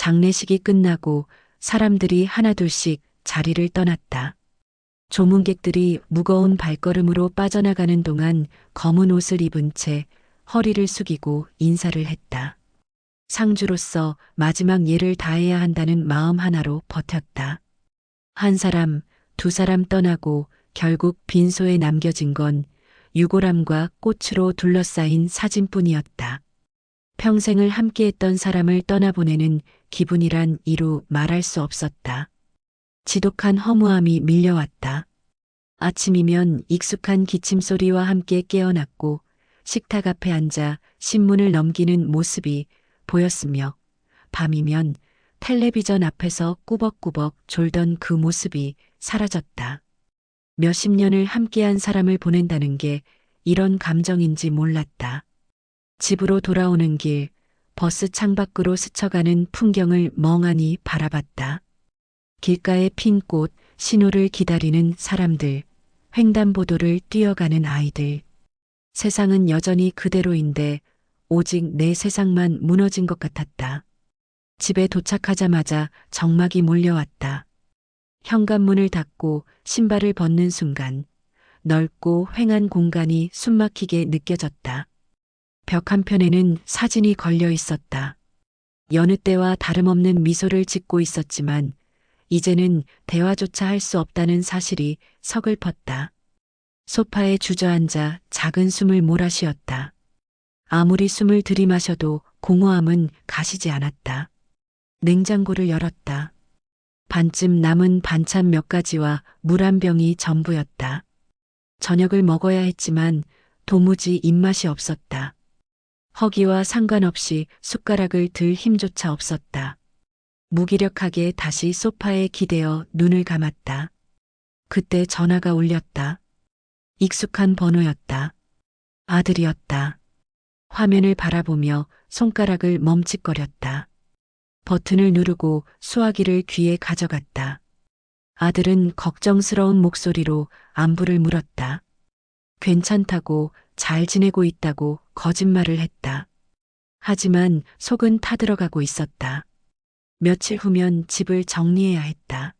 장례식이 끝나고 사람들이 하나둘씩 자리를 떠났다. 조문객들이 무거운 발걸음으로 빠져나가는 동안 검은 옷을 입은 채 허리를 숙이고 인사를 했다. 상주로서 마지막 예를 다해야 한다는 마음 하나로 버텼다. 한 사람, 두 사람 떠나고 결국 빈소에 남겨진 건 유골함과 꽃으로 둘러싸인 사진뿐이었다. 평생을 함께했던 사람을 떠나보내는 기분이란 이루 말할 수 없었다. 지독한 허무함이 밀려왔다. 아침이면 익숙한 기침 소리와 함께 깨어났고 식탁 앞에 앉아 신문을 넘기는 모습이 보였으며 밤이면 텔레비전 앞에서 꾸벅꾸벅 졸던 그 모습이 사라졌다. 몇십 년을 함께한 사람을 보낸다는 게 이런 감정인지 몰랐다. 집으로 돌아오는 길, 버스 창밖으로 스쳐가는 풍경을 멍하니 바라봤다. 길가에 핀 꽃, 신호를 기다리는 사람들, 횡단보도를 뛰어가는 아이들. 세상은 여전히 그대로인데 오직 내 세상만 무너진 것 같았다. 집에 도착하자마자 정막이 몰려왔다. 현관문을 닫고 신발을 벗는 순간 넓고 휑한 공간이 숨막히게 느껴졌다. 벽 한편에는 사진이 걸려 있었다. 여느 때와 다름없는 미소를 짓고 있었지만 이제는 대화조차 할 수 없다는 사실이 서글펐다. 소파에 주저앉아 작은 숨을 몰아쉬었다. 아무리 숨을 들이마셔도 공허함은 가시지 않았다. 냉장고를 열었다. 반쯤 남은 반찬 몇 가지와 물 한 병이 전부였다. 저녁을 먹어야 했지만 도무지 입맛이 없었다. 허기와 상관없이 숟가락을 들 힘조차 없었다. 무기력하게 다시 소파에 기대어 눈을 감았다. 그때 전화가 울렸다. 익숙한 번호였다. 아들이었다. 화면을 바라보며 손가락을 멈칫거렸다. 버튼을 누르고 수화기를 귀에 가져갔다. 아들은 걱정스러운 목소리로 안부를 물었다. 괜찮다고, 잘 지내고 있다고 거짓말을 했다. 하지만 속은 타들어가고 있었다. 며칠 후면 집을 정리해야 했다.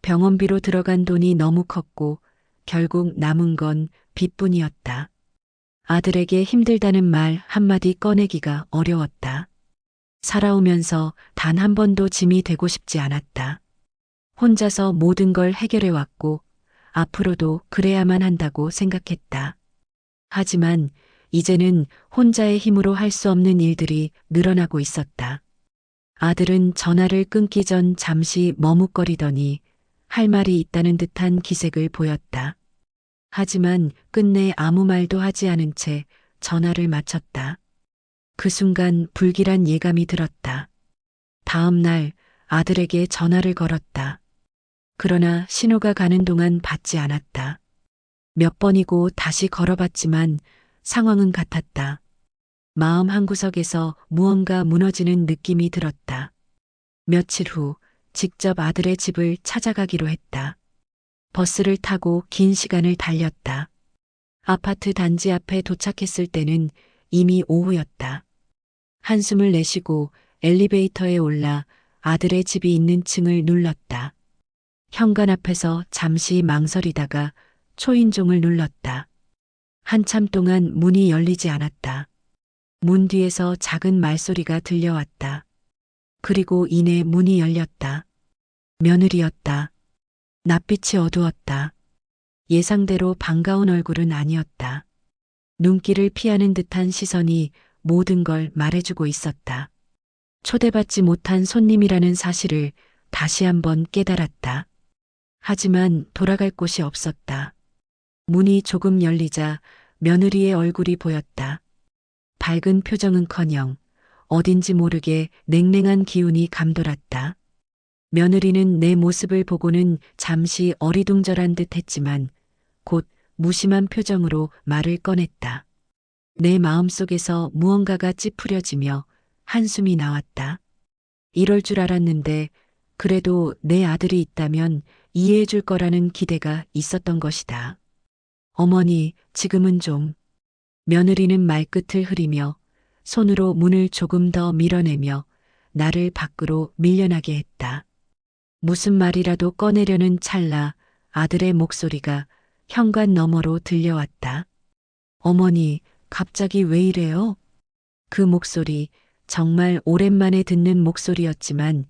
병원비로 들어간 돈이 너무 컸고 결국 남은 건 빚뿐이었다. 아들에게 힘들다는 말 한마디 꺼내기가 어려웠다. 살아오면서 단 한 번도 짐이 되고 싶지 않았다. 혼자서 모든 걸 해결해 왔고 앞으로도 그래야만 한다고 생각했다. 하지만 이제는 혼자의 힘으로 할 수 없는 일들이 늘어나고 있었다. 아들은 전화를 끊기 전 잠시 머뭇거리더니 할 말이 있다는 듯한 기색을 보였다. 하지만 끝내 아무 말도 하지 않은 채 전화를 마쳤다. 그 순간 불길한 예감이 들었다. 다음 날 아들에게 전화를 걸었다. 그러나 신호가 가는 동안 받지 않았다. 몇 번이고 다시 걸어봤지만 상황은 같았다. 마음 한구석에서 무언가 무너지는 느낌이 들었다. 며칠 후 직접 아들의 집을 찾아가기로 했다. 버스를 타고 긴 시간을 달렸다. 아파트 단지 앞에 도착했을 때는 이미 오후였다. 한숨을 내쉬고 엘리베이터에 올라 아들의 집이 있는 층을 눌렀다. 현관 앞에서 잠시 망설이다가 초인종을 눌렀다. 한참 동안 문이 열리지 않았다. 문 뒤에서 작은 말소리가 들려왔다. 그리고 이내 문이 열렸다. 며느리였다. 낯빛이 어두웠다. 예상대로 반가운 얼굴은 아니었다. 눈길을 피하는 듯한 시선이 모든 걸 말해주고 있었다. 초대받지 못한 손님이라는 사실을 다시 한번 깨달았다. 하지만 돌아갈 곳이 없었다. 문이 조금 열리자 며느리의 얼굴이 보였다. 밝은 표정은커녕 어딘지 모르게 냉랭한 기운이 감돌았다. 며느리는 내 모습을 보고는 잠시 어리둥절한 듯 했지만 곧 무심한 표정으로 말을 꺼냈다. 내 마음속에서 무언가가 찌푸려지며 한숨이 나왔다. 이럴 줄 알았는데 그래도 내 아들이 있다면 이해해 줄 거라는 기대가 있었던 것이다. 어머니, 지금은 좀. 며느리는 말끝을 흐리며 손으로 문을 조금 더 밀어내며 나를 밖으로 밀려나게 했다. 무슨 말이라도 꺼내려는 찰나 아들의 목소리가 현관 너머로 들려왔다. 어머니, 갑자기 왜 이래요? 그 목소리, 정말 오랜만에 듣는 목소리였지만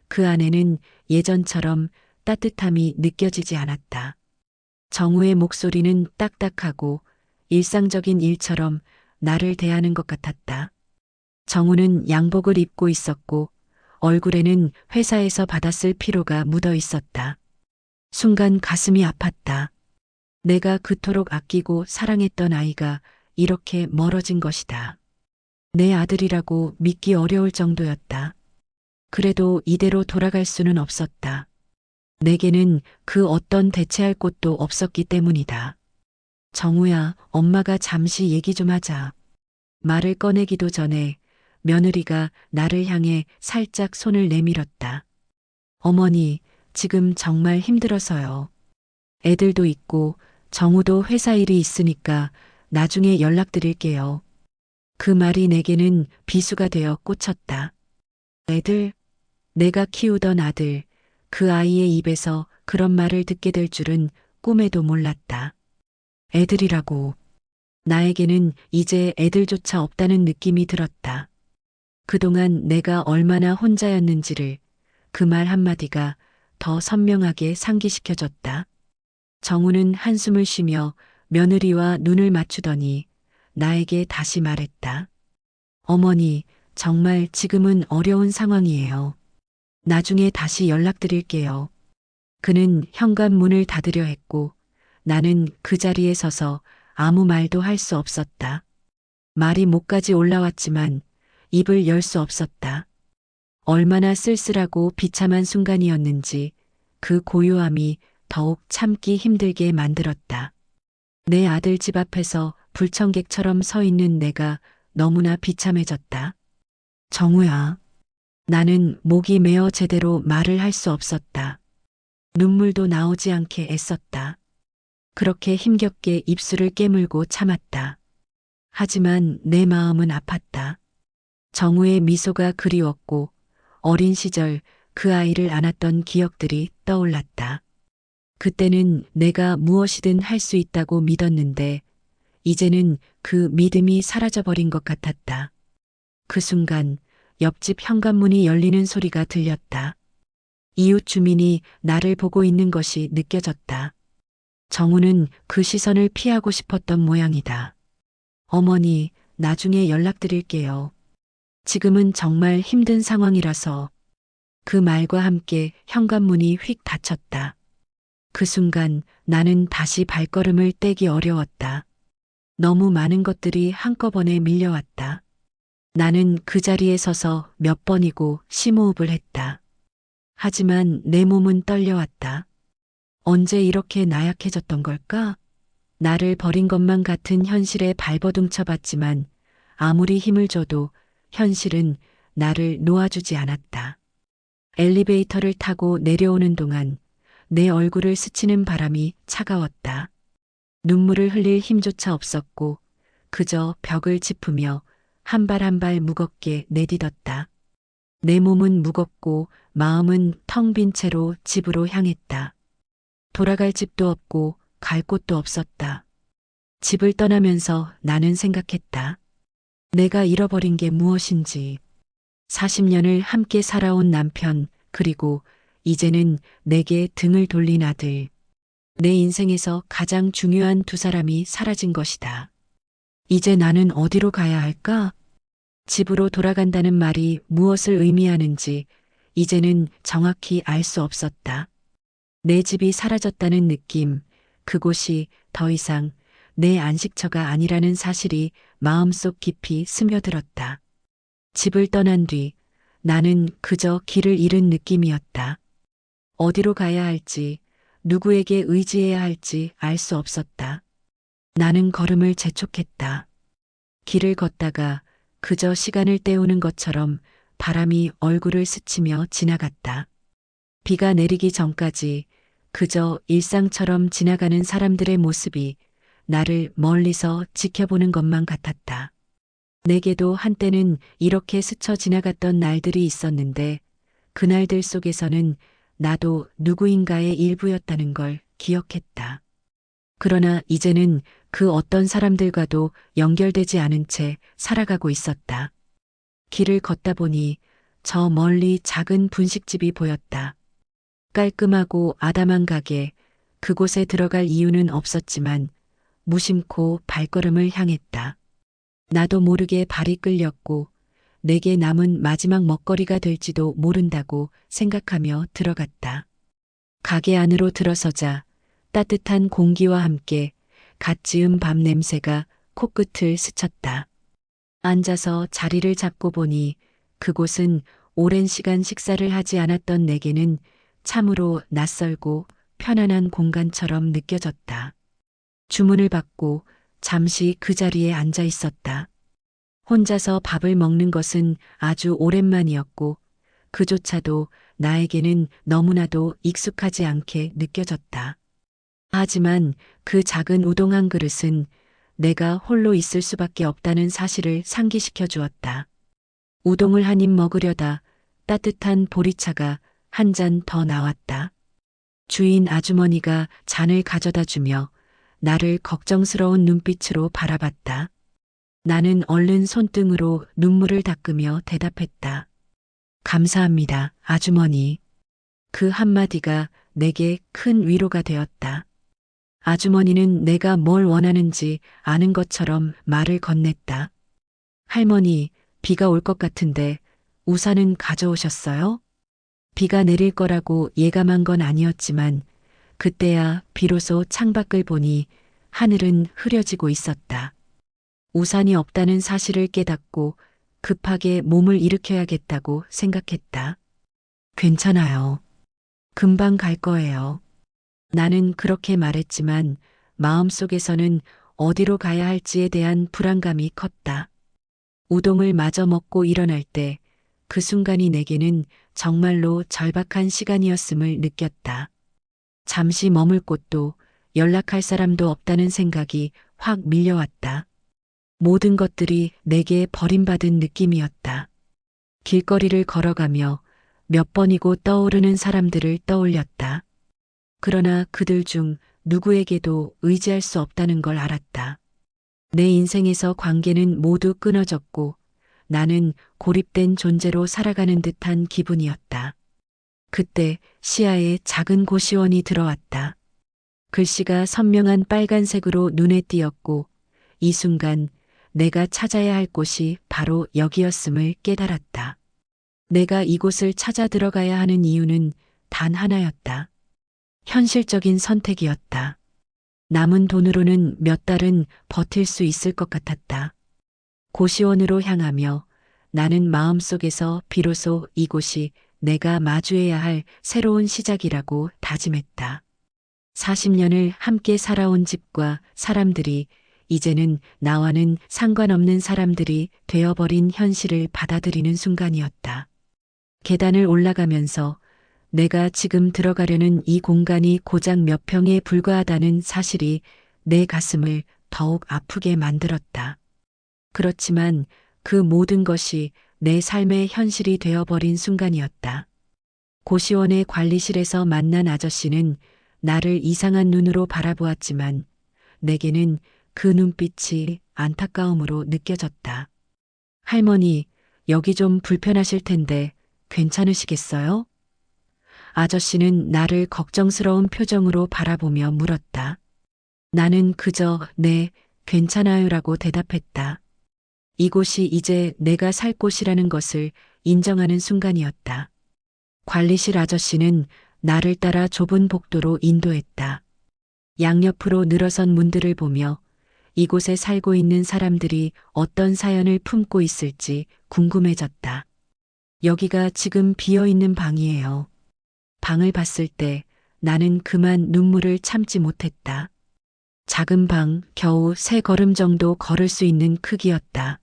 그 안에는 예전처럼 따뜻함이 느껴지지 않았다. 정우의 목소리는 딱딱하고 일상적인 일처럼 나를 대하는 것 같았다. 정우는 양복을 입고 있었고 얼굴에는 회사에서 받았을 피로가 묻어 있었다. 순간 가슴이 아팠다. 내가 그토록 아끼고 사랑했던 아이가 이렇게 멀어진 것이다. 내 아들이라고 믿기 어려울 정도였다. 그래도 이대로 돌아갈 수는 없었다. 내게는 그 어떤 대체할 곳도 없었기 때문이다. 정우야, 엄마가 잠시 얘기 좀 하자. 말을 꺼내기도 전에 며느리가 나를 향해 살짝 손을 내밀었다. 어머니, 지금 정말 힘들어서요. 애들도 있고 정우도 회사 일이 있으니까 나중에 연락드릴게요. 그 말이 내게는 비수가 되어 꽂혔다. 애들, 내가 키우던 아들, 그 아이의 입에서 그런 말을 듣게 될 줄은 꿈에도 몰랐다. 애들이라고. 나에게는 이제 애들조차 없다는 느낌이 들었다. 그동안 내가 얼마나 혼자였는지를 그 말 한마디가 더 선명하게 상기시켜줬다. 정우는 한숨을 쉬며 며느리와 눈을 맞추더니 나에게 다시 말했다. 어머니, 정말 지금은 어려운 상황이에요. 나중에 다시 연락드릴게요. 그는 현관문을 닫으려 했고 나는 그 자리에 서서 아무 말도 할 수 없었다. 말이 목까지 올라왔지만 입을 열 수 없었다. 얼마나 쓸쓸하고 비참한 순간이었는지 그 고요함이 더욱 참기 힘들게 만들었다. 내 아들 집 앞에서 불청객처럼 서 있는 내가 너무나 비참해졌다. 정우야. 나는 목이 메어 제대로 말을 할 수 없었다. 눈물도 나오지 않게 애썼다. 그렇게 힘겹게 입술을 깨물고 참았다. 하지만 내 마음은 아팠다. 정우의 미소가 그리웠고 어린 시절 그 아이를 안았던 기억들이 떠올랐다. 그때는 내가 무엇이든 할 수 있다고 믿었는데 이제는 그 믿음이 사라져버린 것 같았다. 그 순간 옆집 현관문이 열리는 소리가 들렸다. 이웃 주민이 나를 보고 있는 것이 느껴졌다. 정우는 그 시선을 피하고 싶었던 모양이다. 어머니, 나중에 연락드릴게요. 지금은 정말 힘든 상황이라서. 그 말과 함께 현관문이 휙 닫혔다. 그 순간 나는 다시 발걸음을 떼기 어려웠다. 너무 많은 것들이 한꺼번에 밀려왔다. 나는 그 자리에 서서 몇 번이고 심호흡을 했다. 하지만 내 몸은 떨려왔다. 언제 이렇게 나약해졌던 걸까? 나를 버린 것만 같은 현실에 발버둥쳐 봤지만 아무리 힘을 줘도 현실은 나를 놓아주지 않았다. 엘리베이터를 타고 내려오는 동안 내 얼굴을 스치는 바람이 차가웠다. 눈물을 흘릴 힘조차 없었고 그저 벽을 짚으며 한 발 한 발 무겁게 내딛었다. 내 몸은 무겁고 마음은 텅 빈 채로 집으로 향했다. 돌아갈 집도 없고 갈 곳도 없었다. 집을 떠나면서 나는 생각했다. 내가 잃어버린 게 무엇인지. 40년을 함께 살아온 남편, 그리고 이제는 내게 등을 돌린 아들. 내 인생에서 가장 중요한 두 사람이 사라진 것이다. 이제 나는 어디로 가야 할까? 집으로 돌아간다는 말이 무엇을 의미하는지 이제는 정확히 알 수 없었다. 내 집이 사라졌다는 느낌, 그곳이 더 이상 내 안식처가 아니라는 사실이 마음속 깊이 스며들었다. 집을 떠난 뒤 나는 그저 길을 잃은 느낌이었다. 어디로 가야 할지, 누구에게 의지해야 할지 알 수 없었다. 나는 걸음을 재촉했다. 길을 걷다가 그저 시간을 때우는 것처럼 바람이 얼굴을 스치며 지나갔다. 비가 내리기 전까지 그저 일상처럼 지나가는 사람들의 모습이 나를 멀리서 지켜보는 것만 같았다. 내게도 한때는 이렇게 스쳐 지나갔던 날들이 있었는데 그 날들 속에서는 나도 누구인가의 일부였다는 걸 기억했다. 그러나 이제는 그 어떤 사람들과도 연결되지 않은 채 살아가고 있었다. 길을 걷다 보니 저 멀리 작은 분식집이 보였다. 깔끔하고 아담한 가게, 그곳에 들어갈 이유는 없었지만 무심코 발걸음을 향했다. 나도 모르게 발이 끌렸고 내게 남은 마지막 먹거리가 될지도 모른다고 생각하며 들어갔다. 가게 안으로 들어서자 따뜻한 공기와 함께 갓 지은 밥 냄새가 코끝을 스쳤다. 앉아서 자리를 잡고 보니 그곳은 오랜 시간 식사를 하지 않았던 내게는 참으로 낯설고 편안한 공간처럼 느껴졌다. 주문을 받고 잠시 그 자리에 앉아 있었다. 혼자서 밥을 먹는 것은 아주 오랜만이었고 그조차도 나에게는 너무나도 익숙하지 않게 느껴졌다. 하지만 그 작은 우동 한 그릇은 내가 홀로 있을 수밖에 없다는 사실을 상기시켜 주었다. 우동을 한 입 먹으려다 따뜻한 보리차가 한 잔 더 나왔다. 주인 아주머니가 잔을 가져다 주며 나를 걱정스러운 눈빛으로 바라봤다. 나는 얼른 손등으로 눈물을 닦으며 대답했다. 감사합니다, 아주머니. 그 한마디가 내게 큰 위로가 되었다. 아주머니는 내가 뭘 원하는지 아는 것처럼 말을 건넸다. 할머니, 비가 올 것 같은데 우산은 가져오셨어요? 비가 내릴 거라고 예감한 건 아니었지만 그때야 비로소 창밖을 보니 하늘은 흐려지고 있었다. 우산이 없다는 사실을 깨닫고 급하게 몸을 일으켜야겠다고 생각했다. 괜찮아요. 금방 갈 거예요. 나는 그렇게 말했지만 마음속에서는 어디로 가야 할지에 대한 불안감이 컸다. 우동을 마저 먹고 일어날 때 그 순간이 내게는 정말로 절박한 시간이었음을 느꼈다. 잠시 머물 곳도 연락할 사람도 없다는 생각이 확 밀려왔다. 모든 것들이 내게 버림받은 느낌이었다. 길거리를 걸어가며 몇 번이고 떠오르는 사람들을 떠올렸다. 그러나 그들 중 누구에게도 의지할 수 없다는 걸 알았다. 내 인생에서 관계는 모두 끊어졌고 나는 고립된 존재로 살아가는 듯한 기분이었다. 그때 시야에 작은 고시원이 들어왔다. 글씨가 선명한 빨간색으로 눈에 띄었고 이 순간 내가 찾아야 할 곳이 바로 여기였음을 깨달았다. 내가 이곳을 찾아 들어가야 하는 이유는 단 하나였다. 현실적인 선택이었다. 남은 돈으로는 몇 달은 버틸 수 있을 것 같았다. 고시원으로 향하며 나는 마음속에서 비로소 이곳이 내가 마주해야 할 새로운 시작이라고 다짐했다. 40년을 함께 살아온 집과 사람들이 이제는 나와는 상관없는 사람들이 되어버린 현실을 받아들이는 순간이었다. 계단을 올라가면서 내가 지금 들어가려는 이 공간이 고작 몇 평에 불과하다는 사실이 내 가슴을 더욱 아프게 만들었다. 그렇지만 그 모든 것이 내 삶의 현실이 되어버린 순간이었다. 고시원의 관리실에서 만난 아저씨는 나를 이상한 눈으로 바라보았지만 내게는 그 눈빛이 안타까움으로 느껴졌다. 할머니, 여기 좀 불편하실 텐데 괜찮으시겠어요? 아저씨는 나를 걱정스러운 표정으로 바라보며 물었다. 나는 그저 네, 괜찮아요라고 대답했다. 이곳이 이제 내가 살 곳이라는 것을 인정하는 순간이었다. 관리실 아저씨는 나를 따라 좁은 복도로 인도했다. 양옆으로 늘어선 문들을 보며 이곳에 살고 있는 사람들이 어떤 사연을 품고 있을지 궁금해졌다. 여기가 지금 비어있는 방이에요. 방을 봤을 때 나는 그만 눈물을 참지 못했다. 작은 방, 겨우 3걸음 정도 걸을 수 있는 크기였다.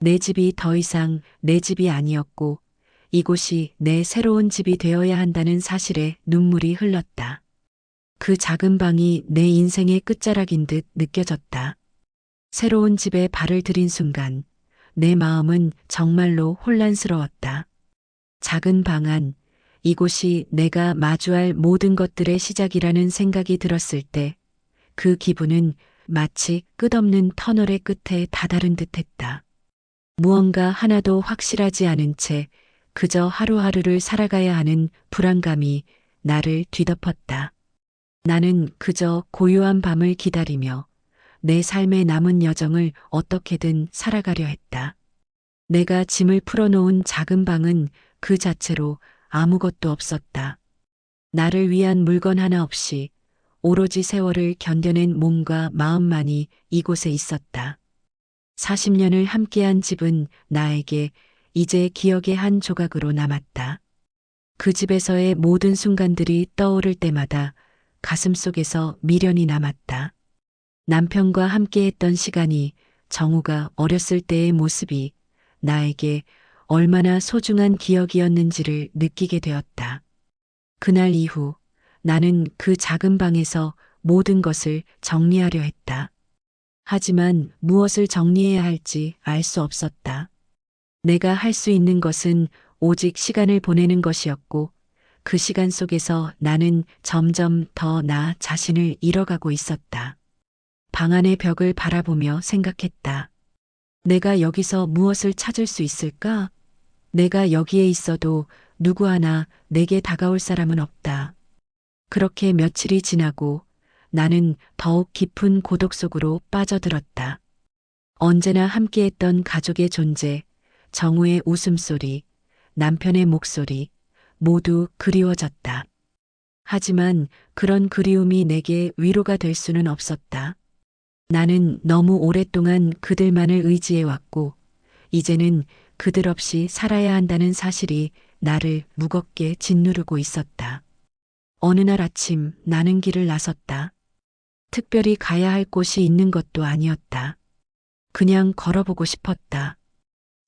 내 집이 더 이상 내 집이 아니었고 이곳이 내 새로운 집이 되어야 한다는 사실에 눈물이 흘렀다. 그 작은 방이 내 인생의 끝자락인 듯 느껴졌다. 새로운 집에 발을 들인 순간 내 마음은 정말로 혼란스러웠다. 작은 방 안, 이곳이 내가 마주할 모든 것들의 시작이라는 생각이 들었을 때 그 기분은 마치 끝없는 터널의 끝에 다다른 듯했다. 무언가 하나도 확실하지 않은 채 그저 하루하루를 살아가야 하는 불안감이 나를 뒤덮었다. 나는 그저 고요한 밤을 기다리며 내 삶의 남은 여정을 어떻게든 살아가려 했다. 내가 짐을 풀어놓은 작은 방은 그 자체로 아무것도 없었다. 나를 위한 물건 하나 없이 오로지 세월을 견뎌낸 몸과 마음만이 이곳에 있었다. 40년을 함께한 집은 나에게 이제 기억의 한 조각으로 남았다. 그 집에서의 모든 순간들이 떠오를 때마다 가슴 속에서 미련이 남았다. 남편과 함께했던 시간이, 정우가 어렸을 때의 모습이 나에게 얼마나 소중한 기억이었는지를 느끼게 되었다. 그날 이후 나는 그 작은 방에서 모든 것을 정리하려 했다. 하지만 무엇을 정리해야 할지 알 수 없었다. 내가 할 수 있는 것은 오직 시간을 보내는 것이었고, 그 시간 속에서 나는 점점 더 나 자신을 잃어가고 있었다. 방 안의 벽을 바라보며 생각했다. 내가 여기서 무엇을 찾을 수 있을까? 내가 여기에 있어도 누구 하나 내게 다가올 사람은 없다. 그렇게 며칠이 지나고 나는 더욱 깊은 고독 속으로 빠져들었다. 언제나 함께했던 가족의 존재, 정우의 웃음소리, 남편의 목소리, 모두 그리워졌다. 하지만 그런 그리움이 내게 위로가 될 수는 없었다. 나는 너무 오랫동안 그들만을 의지해왔고, 이제는 그들 없이 살아야 한다는 사실이 나를 무겁게 짓누르고 있었다. 어느 날 아침 나는 길을 나섰다. 특별히 가야 할 곳이 있는 것도 아니었다. 그냥 걸어보고 싶었다.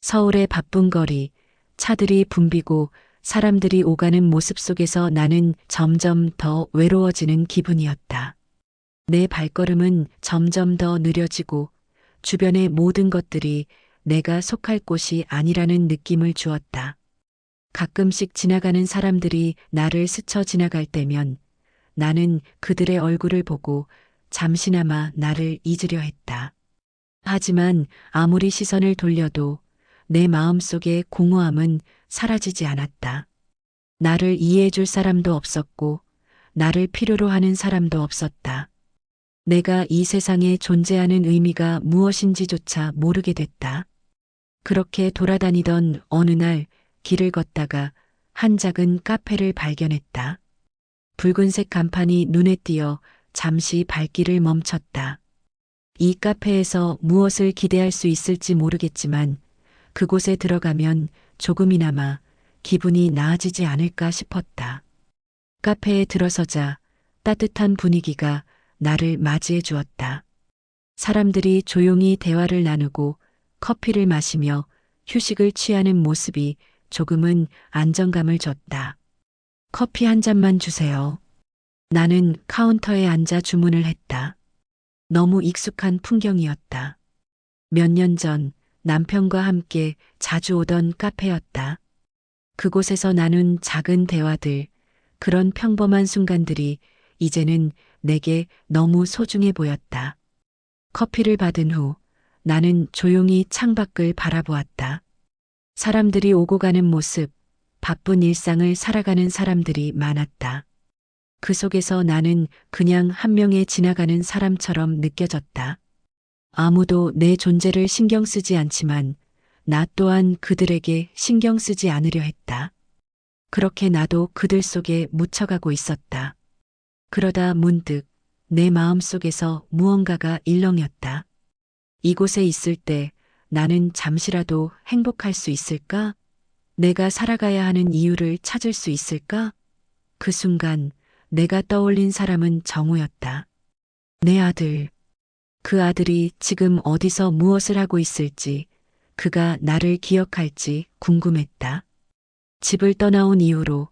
서울의 바쁜 거리, 차들이 붐비고 사람들이 오가는 모습 속에서 나는 점점 더 외로워지는 기분이었다. 내 발걸음은 점점 더 느려지고 주변의 모든 것들이 내가 속할 곳이 아니라는 느낌을 주었다. 가끔씩 지나가는 사람들이 나를 스쳐 지나갈 때면 나는 그들의 얼굴을 보고 잠시나마 나를 잊으려 했다. 하지만 아무리 시선을 돌려도 내 마음속의 공허함은 사라지지 않았다. 나를 이해해줄 사람도 없었고 나를 필요로 하는 사람도 없었다. 내가 이 세상에 존재하는 의미가 무엇인지조차 모르게 됐다. 그렇게 돌아다니던 어느 날 길을 걷다가 한 작은 카페를 발견했다. 붉은색 간판이 눈에 띄어 잠시 발길을 멈췄다. 이 카페에서 무엇을 기대할 수 있을지 모르겠지만 그곳에 들어가면 조금이나마 기분이 나아지지 않을까 싶었다. 카페에 들어서자 따뜻한 분위기가 나를 맞이해 주었다. 사람들이 조용히 대화를 나누고 커피를 마시며 휴식을 취하는 모습이 조금은 안정감을 줬다. 커피 한 잔만 주세요. 나는 카운터에 앉아 주문을 했다. 너무 익숙한 풍경이었다. 몇 년 전 남편과 함께 자주 오던 카페였다. 그곳에서 나눈 작은 대화들, 그런 평범한 순간들이 이제는 내게 너무 소중해 보였다. 커피를 받은 후 나는 조용히 창밖을 바라보았다. 사람들이 오고 가는 모습, 바쁜 일상을 살아가는 사람들이 많았다. 그 속에서 나는 그냥 한 명의 지나가는 사람처럼 느껴졌다. 아무도 내 존재를 신경 쓰지 않지만 나 또한 그들에게 신경 쓰지 않으려 했다. 그렇게 나도 그들 속에 묻혀가고 있었다. 그러다 문득 내 마음 속에서 무언가가 일렁였다. 이곳에 있을 때 나는 잠시라도 행복할 수 있을까? 내가 살아가야 하는 이유를 찾을 수 있을까? 그 순간 내가 떠올린 사람은 정우였다. 내 아들. 그 아들이 지금 어디서 무엇을 하고 있을지, 그가 나를 기억할지 궁금했다. 집을 떠나온 이후로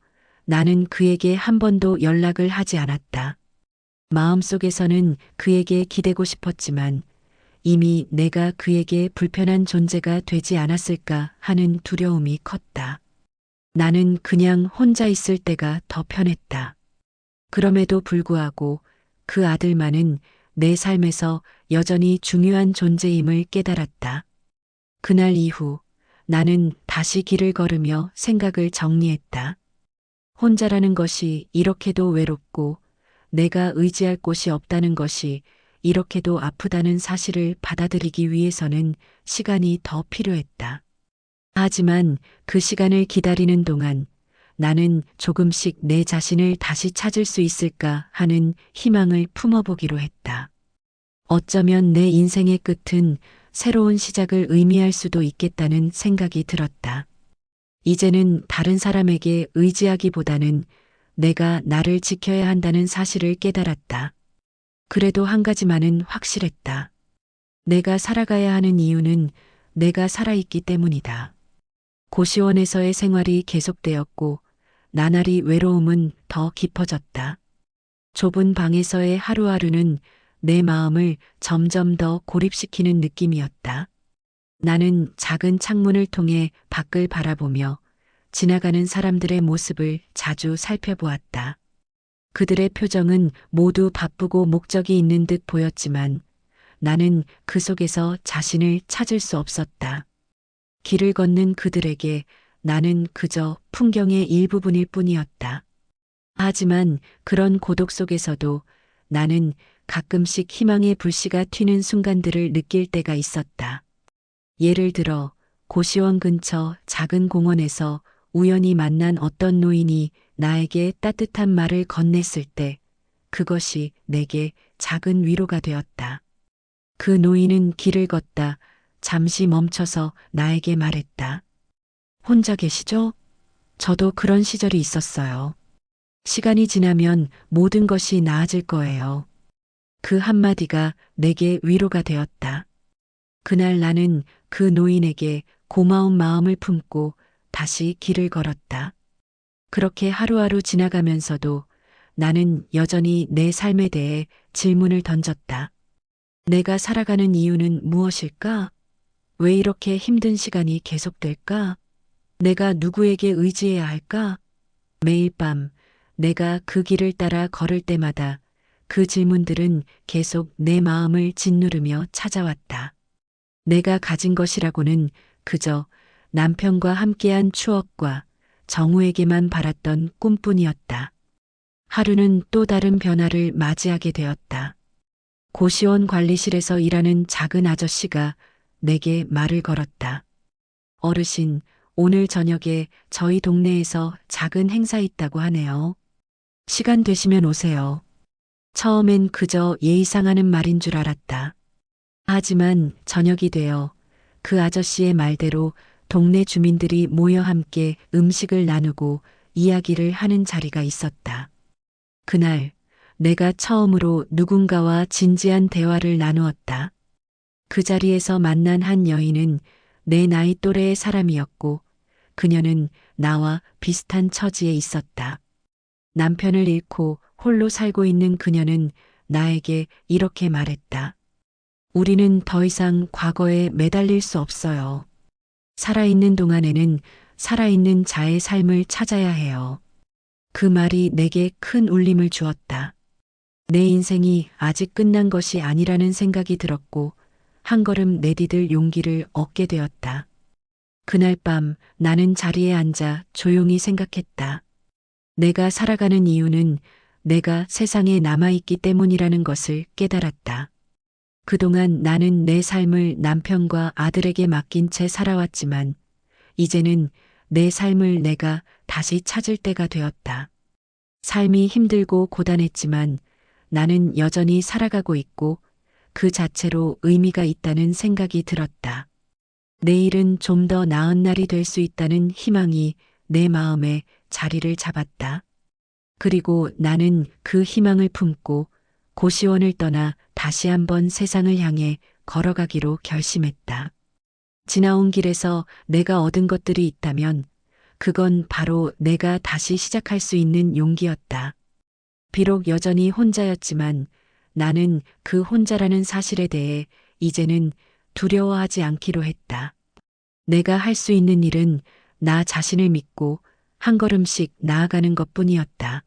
나는 그에게 한 번도 연락을 하지 않았다. 마음속에서는 그에게 기대고 싶었지만 이미 내가 그에게 불편한 존재가 되지 않았을까 하는 두려움이 컸다. 나는 그냥 혼자 있을 때가 더 편했다. 그럼에도 불구하고 그 아들만은 내 삶에서 여전히 중요한 존재임을 깨달았다. 그날 이후 나는 다시 길을 걸으며 생각을 정리했다. 혼자라는 것이 이렇게도 외롭고 내가 의지할 곳이 없다는 것이 이렇게도 아프다는 사실을 받아들이기 위해서는 시간이 더 필요했다. 하지만 그 시간을 기다리는 동안 나는 조금씩 내 자신을 다시 찾을 수 있을까 하는 희망을 품어보기로 했다. 어쩌면 내 인생의 끝은 새로운 시작을 의미할 수도 있겠다는 생각이 들었다. 이제는 다른 사람에게 의지하기보다는 내가 나를 지켜야 한다는 사실을 깨달았다. 그래도 한 가지만은 확실했다. 내가 살아가야 하는 이유는 내가 살아있기 때문이다. 고시원에서의 생활이 계속되었고 나날이 외로움은 더 깊어졌다. 좁은 방에서의 하루하루는 내 마음을 점점 더 고립시키는 느낌이었다. 나는 작은 창문을 통해 밖을 바라보며 지나가는 사람들의 모습을 자주 살펴보았다. 그들의 표정은 모두 바쁘고 목적이 있는 듯 보였지만 나는 그 속에서 자신을 찾을 수 없었다. 길을 걷는 그들에게 나는 그저 풍경의 일부분일 뿐이었다. 하지만 그런 고독 속에서도 나는 가끔씩 희망의 불씨가 튀는 순간들을 느낄 때가 있었다. 예를 들어 고시원 근처 작은 공원에서 우연히 만난 어떤 노인이 나에게 따뜻한 말을 건넸을 때 그것이 내게 작은 위로가 되었다. 그 노인은 길을 걷다 잠시 멈춰서 나에게 말했다. 혼자 계시죠? 저도 그런 시절이 있었어요. 시간이 지나면 모든 것이 나아질 거예요. 그 한마디가 내게 위로가 되었다. 그날 나는 그 노인에게 고마운 마음을 품고 다시 길을 걸었다. 그렇게 하루하루 지나가면서도 나는 여전히 내 삶에 대해 질문을 던졌다. 내가 살아가는 이유는 무엇일까? 왜 이렇게 힘든 시간이 계속될까? 내가 누구에게 의지해야 할까? 매일 밤 내가 그 길을 따라 걸을 때마다 그 질문들은 계속 내 마음을 짓누르며 찾아왔다. 내가 가진 것이라고는 그저 남편과 함께한 추억과 정우에게만 바랐던 꿈뿐이었다. 하루는 또 다른 변화를 맞이하게 되었다. 고시원 관리실에서 일하는 작은 아저씨가 내게 말을 걸었다. 어르신, 오늘 저녁에 저희 동네에서 작은 행사 있다고 하네요. 시간 되시면 오세요. 처음엔 그저 예의상하는 말인 줄 알았다. 하지만 저녁이 되어 그 아저씨의 말대로 동네 주민들이 모여 함께 음식을 나누고 이야기를 하는 자리가 있었다. 그날 내가 처음으로 누군가와 진지한 대화를 나누었다. 그 자리에서 만난 한 여인은 내 나이 또래의 사람이었고 그녀는 나와 비슷한 처지에 있었다. 남편을 잃고 홀로 살고 있는 그녀는 나에게 이렇게 말했다. 우리는 더 이상 과거에 매달릴 수 없어요. 살아있는 동안에는 살아있는 자의 삶을 찾아야 해요. 그 말이 내게 큰 울림을 주었다. 내 인생이 아직 끝난 것이 아니라는 생각이 들었고 한 걸음 내디딜 용기를 얻게 되었다. 그날 밤 나는 자리에 앉아 조용히 생각했다. 내가 살아가는 이유는 내가 세상에 남아있기 때문이라는 것을 깨달았다. 그동안 나는 내 삶을 남편과 아들에게 맡긴 채 살아왔지만 이제는 내 삶을 내가 다시 찾을 때가 되었다. 삶이 힘들고 고단했지만 나는 여전히 살아가고 있고 그 자체로 의미가 있다는 생각이 들었다. 내일은 좀 더 나은 날이 될 수 있다는 희망이 내 마음에 자리를 잡았다. 그리고 나는 그 희망을 품고 고시원을 떠나 다시 한번 세상을 향해 걸어가기로 결심했다. 지나온 길에서 내가 얻은 것들이 있다면 그건 바로 내가 다시 시작할 수 있는 용기였다. 비록 여전히 혼자였지만 나는 그 혼자라는 사실에 대해 이제는 두려워하지 않기로 했다. 내가 할 수 있는 일은 나 자신을 믿고 한 걸음씩 나아가는 것뿐이었다.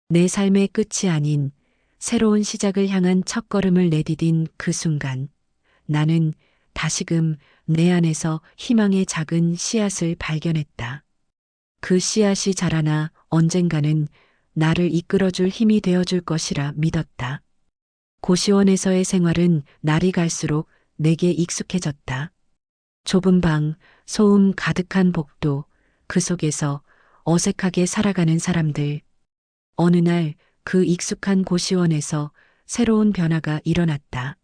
내 삶의 끝이 아닌 새로운 시작을 향한 첫걸음을 내디딘 그 순간 나는 다시금 내 안에서 희망의 작은 씨앗을 발견했다. 그 씨앗이 자라나 언젠가는 나를 이끌어줄 힘이 되어줄 것이라 믿었다. 고시원에서의 생활은 날이 갈수록 내게 익숙해졌다. 좁은 방, 소음 가득한 복도, 그 속에서 어색하게 살아가는 사람들. 어느 날 그 익숙한 고시원에서 새로운 변화가 일어났다.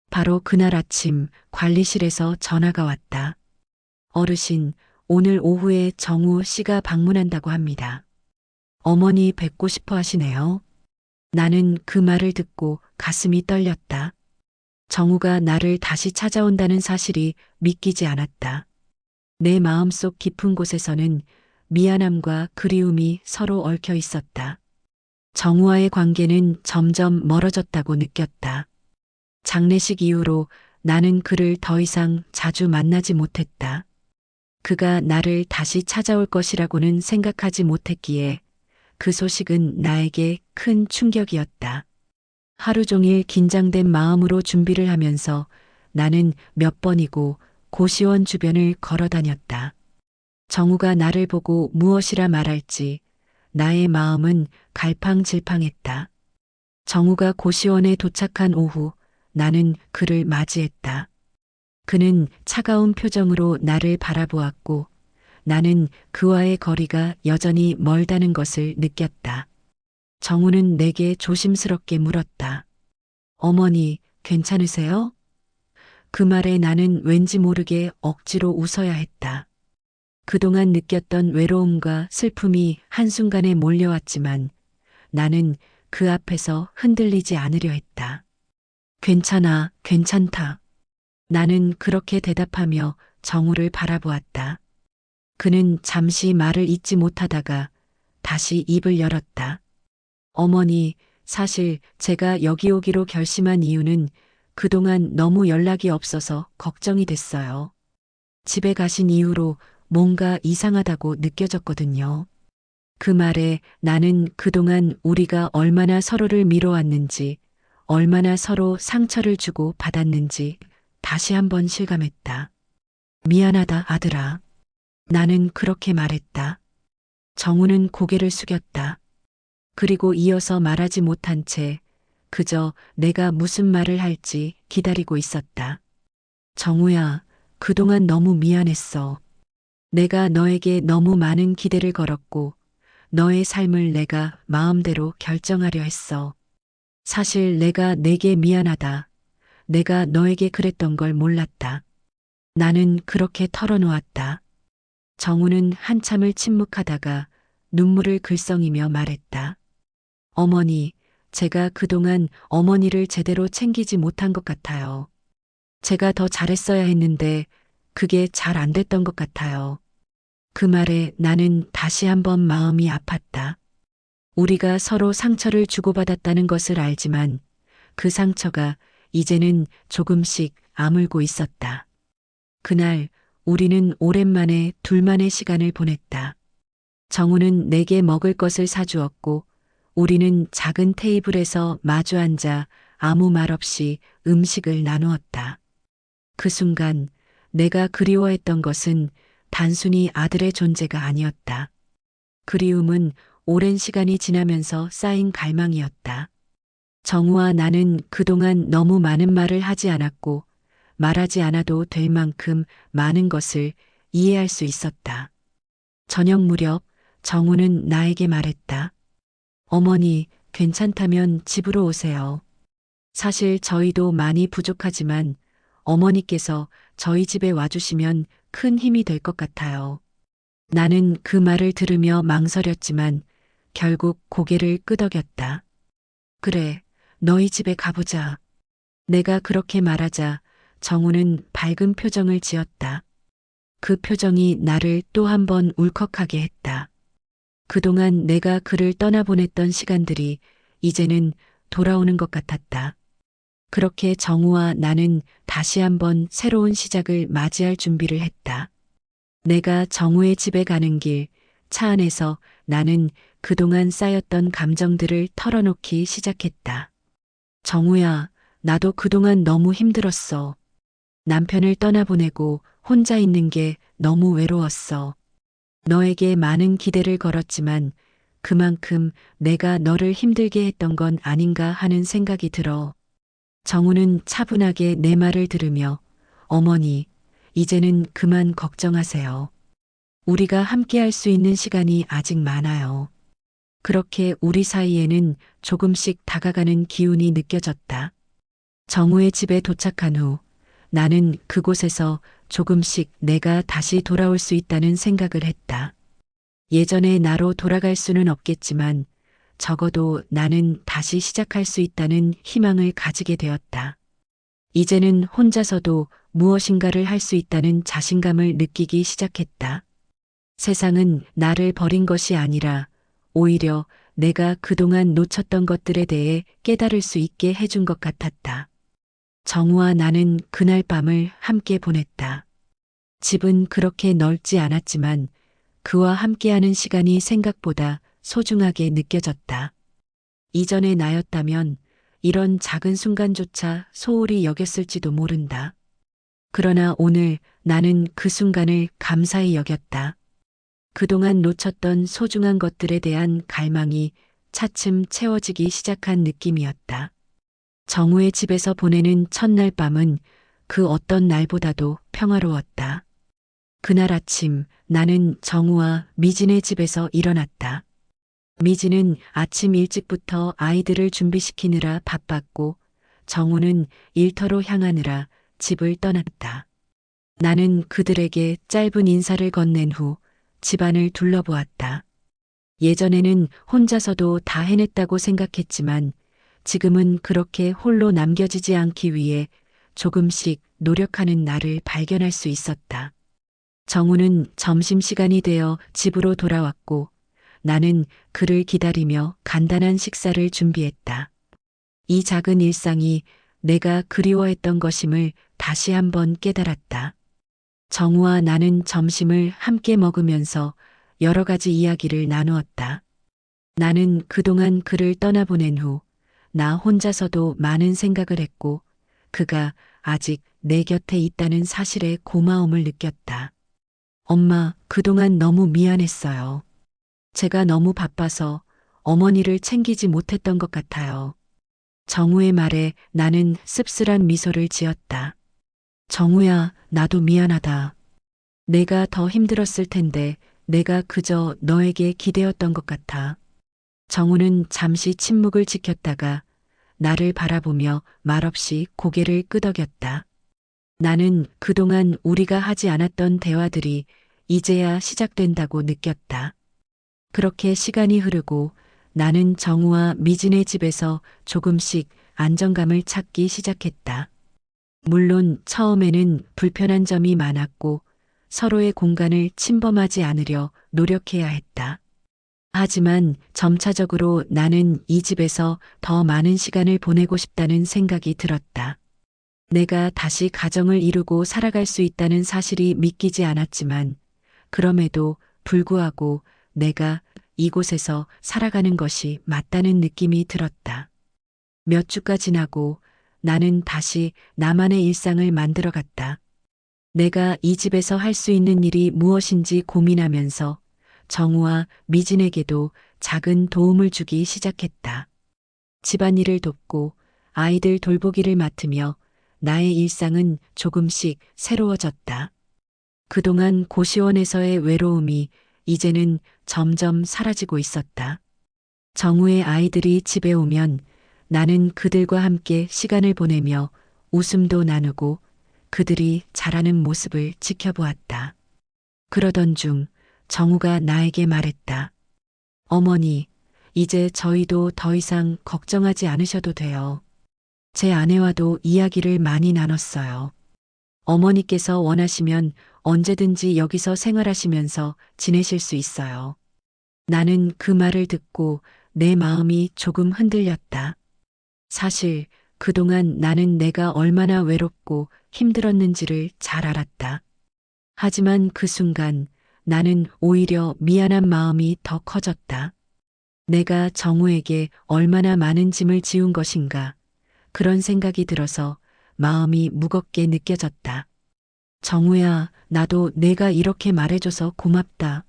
바로 그날 아침 관리실에서 전화가 왔다. 어르신, 오늘 오후에 정우 씨가 방문한다고 합니다. 어머니 뵙고 싶어 하시네요. 나는 그 말을 듣고 가슴이 떨렸다. 정우가 나를 다시 찾아온다는 사실이 믿기지 않았다. 내 마음속 깊은 곳에서는 미안함과 그리움이 서로 얽혀 있었다. 정우와의 관계는 점점 멀어졌다고 느꼈다. 장례식 이후로 나는 그를 더 이상 자주 만나지 못했다. 그가 나를 다시 찾아올 것이라고는 생각하지 못했기에 그 소식은 나에게 큰 충격이었다. 하루 종일 긴장된 마음으로 준비를 하면서 나는 몇 번이고 고시원 주변을 걸어 다녔다. 정우가 나를 보고 무엇이라 말할지 나의 마음은 갈팡질팡했다. 정우가 고시원에 도착한 오후 나는 그를 맞이했다. 그는 차가운 표정으로 나를 바라보았고 나는 그와의 거리가 여전히 멀다는 것을 느꼈다. 정우는 내게 조심스럽게 물었다. 어머니, 괜찮으세요? 그 말에 나는 왠지 모르게 억지로 웃어야 했다. 그동안 느꼈던 외로움과 슬픔이 한순간에 몰려왔지만 나는 그 앞에서 흔들리지 않으려 했다. 괜찮아, 괜찮다. 나는 그렇게 대답하며 정우를 바라보았다. 그는 잠시 말을 잇지 못하다가 다시 입을 열었다. 어머니, 사실 제가 여기 오기로 결심한 이유는 그동안 너무 연락이 없어서 걱정이 됐어요. 집에 가신 이후로 뭔가 이상하다고 느껴졌거든요. 그 말에 나는 그동안 우리가 얼마나 서로를 미뤄왔는지, 얼마나 서로 상처를 주고 받았는지 다시 한번 실감했다. 미안하다, 아들아. 나는 그렇게 말했다. 정우는 고개를 숙였다. 그리고 이어서 말하지 못한 채 그저 내가 무슨 말을 할지 기다리고 있었다. 정우야, 그동안 너무 미안했어. 내가 너에게 너무 많은 기대를 걸었고 너의 삶을 내가 마음대로 결정하려 했어. 사실 내가 내게 미안하다. 내가 너에게 그랬던 걸 몰랐다. 나는 그렇게 털어놓았다. 정우는 한참을 침묵하다가 눈물을 글썽이며 말했다. 어머니, 제가 그동안 어머니를 제대로 챙기지 못한 것 같아요. 제가 더 잘했어야 했는데 그게 잘 안 됐던 것 같아요. 그 말에 나는 다시 한번 마음이 아팠다. 우리가 서로 상처를 주고받았다는 것을 알지만 그 상처가 이제는 조금씩 아물고 있었다. 그날 우리는 오랜만에 둘만의 시간을 보냈다. 정우는 내게 먹을 것을 사주었고 우리는 작은 테이블에서 마주 앉아 아무 말 없이 음식을 나누었다. 그 순간 내가 그리워했던 것은 단순히 아들의 존재가 아니었다. 그리움은 오랜 시간이 지나면서 쌓인 갈망이었다. 정우와 나는 그동안 너무 많은 말을 하지 않았고 말하지 않아도 될 만큼 많은 것을 이해할 수 있었다. 저녁 무렵 정우는 나에게 말했다. 어머니, 괜찮다면 집으로 오세요. 사실 저희도 많이 부족하지만 어머니께서 저희 집에 와주시면 큰 힘이 될 것 같아요. 나는 그 말을 들으며 망설였지만 결국 고개를 끄덕였다. 그래, 너희 집에 가보자. 내가 그렇게 말하자 정우는 밝은 표정을 지었다. 그 표정이 나를 또 한 번 울컥하게 했다. 그동안 내가 그를 떠나보냈던 시간들이 이제는 돌아오는 것 같았다. 그렇게 정우와 나는 다시 한번 새로운 시작을 맞이할 준비를 했다. 내가 정우의 집에 가는 길, 차 안에서 나는 그동안 쌓였던 감정들을 털어놓기 시작했다. 정우야, 나도 그동안 너무 힘들었어. 남편을 떠나보내고 혼자 있는 게 너무 외로웠어. 너에게 많은 기대를 걸었지만 그만큼 내가 너를 힘들게 했던 건 아닌가 하는 생각이 들어. 정우는 차분하게 내 말을 들으며 어머니, 이제는 그만 걱정하세요. 우리가 함께 할 수 있는 시간이 아직 많아요. 그렇게 우리 사이에는 조금씩 다가가는 기운이 느껴졌다. 정우의 집에 도착한 후 나는 그곳에서 조금씩 내가 다시 돌아올 수 있다는 생각을 했다. 예전의 나로 돌아갈 수는 없겠지만 적어도 나는 다시 시작할 수 있다는 희망을 가지게 되었다. 이제는 혼자서도 무엇인가를 할 수 있다는 자신감을 느끼기 시작했다. 세상은 나를 버린 것이 아니라 오히려 내가 그동안 놓쳤던 것들에 대해 깨달을 수 있게 해준 것 같았다. 정우와 나는 그날 밤을 함께 보냈다. 집은 그렇게 넓지 않았지만 그와 함께하는 시간이 생각보다 소중하게 느껴졌다. 이전의 나였다면 이런 작은 순간조차 소홀히 여겼을지도 모른다. 그러나 오늘 나는 그 순간을 감사히 여겼다. 그동안 놓쳤던 소중한 것들에 대한 갈망이 차츰 채워지기 시작한 느낌이었다. 정우의 집에서 보내는 첫날 밤은 그 어떤 날보다도 평화로웠다. 그날 아침 나는 정우와 미진의 집에서 일어났다. 미진은 아침 일찍부터 아이들을 준비시키느라 바빴고 정우는 일터로 향하느라 집을 떠났다. 나는 그들에게 짧은 인사를 건넨 후 집안을 둘러보았다. 예전에는 혼자서도 다 해냈다고 생각했지만 지금은 그렇게 홀로 남겨지지 않기 위해 조금씩 노력하는 나를 발견할 수 있었다. 정우는 점심시간이 되어 집으로 돌아왔고 나는 그를 기다리며 간단한 식사를 준비했다. 이 작은 일상이 내가 그리워했던 것임을 다시 한번 깨달았다. 정우와 나는 점심을 함께 먹으면서 여러 가지 이야기를 나누었다. 나는 그동안 그를 떠나보낸 후 나 혼자서도 많은 생각을 했고 그가 아직 내 곁에 있다는 사실에 고마움을 느꼈다. 엄마, 그동안 너무 미안했어요. 제가 너무 바빠서 어머니를 챙기지 못했던 것 같아요. 정우의 말에 나는 씁쓸한 미소를 지었다. 정우야, 나도 미안하다. 내가 더 힘들었을 텐데 내가 그저 너에게 기대었던 것 같아. 정우는 잠시 침묵을 지켰다가 나를 바라보며 말없이 고개를 끄덕였다. 나는 그동안 우리가 하지 않았던 대화들이 이제야 시작된다고 느꼈다. 그렇게 시간이 흐르고 나는 정우와 미진의 집에서 조금씩 안정감을 찾기 시작했다. 물론 처음에는 불편한 점이 많았고 서로의 공간을 침범하지 않으려 노력해야 했다. 하지만 점차적으로 나는 이 집에서 더 많은 시간을 보내고 싶다는 생각이 들었다. 내가 다시 가정을 이루고 살아갈 수 있다는 사실이 믿기지 않았지만 그럼에도 불구하고 내가 이곳에서 살아가는 것이 맞다는 느낌이 들었다. 몇 주가 지나고 나는 다시 나만의 일상을 만들어갔다. 내가 이 집에서 할 수 있는 일이 무엇인지 고민하면서 정우와 미진에게도 작은 도움을 주기 시작했다. 집안일을 돕고 아이들 돌보기를 맡으며 나의 일상은 조금씩 새로워졌다. 그동안 고시원에서의 외로움이 이제는 점점 사라지고 있었다. 정우의 아이들이 집에 오면 나는 그들과 함께 시간을 보내며 웃음도 나누고 그들이 자라는 모습을 지켜보았다. 그러던 중 정우가 나에게 말했다. 어머니, 이제 저희도 더 이상 걱정하지 않으셔도 돼요. 제 아내와도 이야기를 많이 나눴어요. 어머니께서 원하시면 언제든지 여기서 생활하시면서 지내실 수 있어요. 나는 그 말을 듣고 내 마음이 조금 흔들렸다. 사실 그동안 나는 내가 얼마나 외롭고 힘들었는지를 잘 알았다. 하지만 그 순간 나는 오히려 미안한 마음이 더 커졌다. 내가 정우에게 얼마나 많은 짐을 지운 것인가. 그런 생각이 들어서 마음이 무겁게 느껴졌다. 정우야, 나도 내가 이렇게 말해줘서 고맙다.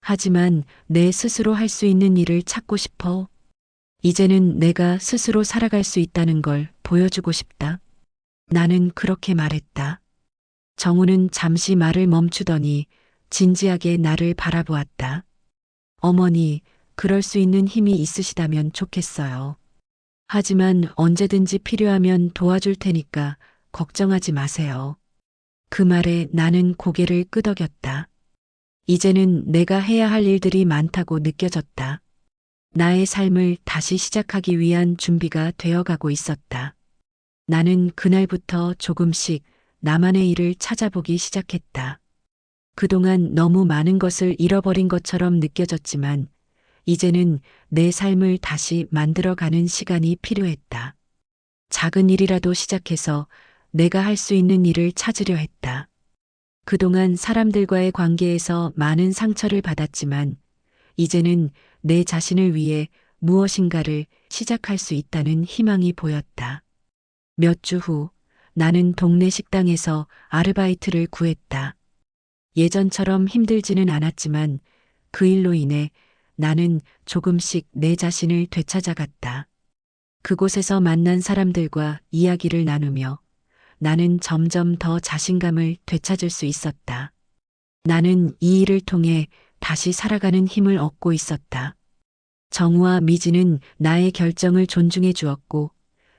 하지만 내 스스로 할 수 있는 일을 찾고 싶어. 이제는 내가 스스로 살아갈 수 있다는 걸 보여주고 싶다. 나는 그렇게 말했다. 정우는 잠시 말을 멈추더니 진지하게 나를 바라보았다. 어머니, 그럴 수 있는 힘이 있으시다면 좋겠어요. 하지만 언제든지 필요하면 도와줄 테니까 걱정하지 마세요. 그 말에 나는 고개를 끄덕였다. 이제는 내가 해야 할 일들이 많다고 느껴졌다. 나의 삶을 다시 시작하기 위한 준비가 되어가고 있었다. 나는 그날부터 조금씩 나만의 일을 찾아보기 시작했다. 그동안 너무 많은 것을 잃어버린 것처럼 느껴졌지만 이제는 내 삶을 다시 만들어가는 시간이 필요했다. 작은 일이라도 시작해서 내가 할 수 있는 일을 찾으려 했다. 그동안 사람들과의 관계에서 많은 상처를 받았지만 이제는 내 자신을 위해 무엇인가를 시작할 수 있다는 희망이 보였다. 몇 주 후 나는 동네 식당에서 아르바이트를 구했다. 예전처럼 힘들지는 않았지만 그 일로 인해 나는 조금씩 내 자신을 되찾아갔다. 그곳에서 만난 사람들과 이야기를 나누며 나는 점점 더 자신감을 되찾을 수 있었다. 나는 이 일을 통해 다시 살아가는 힘을 얻고 있었다. 정우와 미지는 나의 결정을 존중해 주었고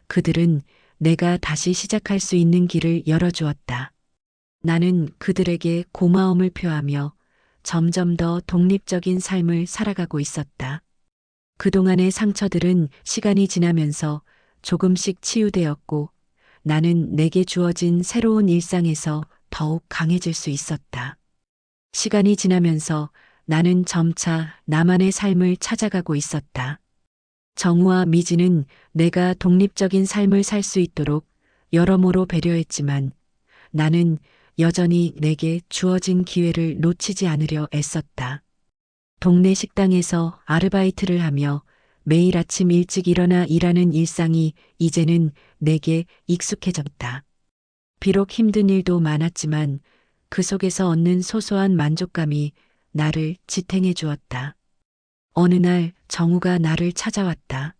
그들은 내가 다시 시작할 수 있는 길을 열어주었다. 나는 그들에게 고마움을 표하며 점점 더 독립적인 삶을 살아가고 있었다. 그동안의 상처들은 시간이 지나면서 조금씩 치유되었고 나는 내게 주어진 새로운 일상에서 더욱 강해질 수 있었다. 시간이 지나면서 나는 점차 나만의 삶을 찾아가고 있었다. 정우와 미지는 내가 독립적인 삶을 살 수 있도록 여러모로 배려했지만 나는 여전히 내게 주어진 기회를 놓치지 않으려 애썼다. 동네 식당에서 아르바이트를 하며 매일 아침 일찍 일어나 일하는 일상이 이제는 내게 익숙해졌다. 비록 힘든 일도 많았지만 그 속에서 얻는 소소한 만족감이 나를 지탱해 주었다. 어느 날 정우가 나를 찾아왔다.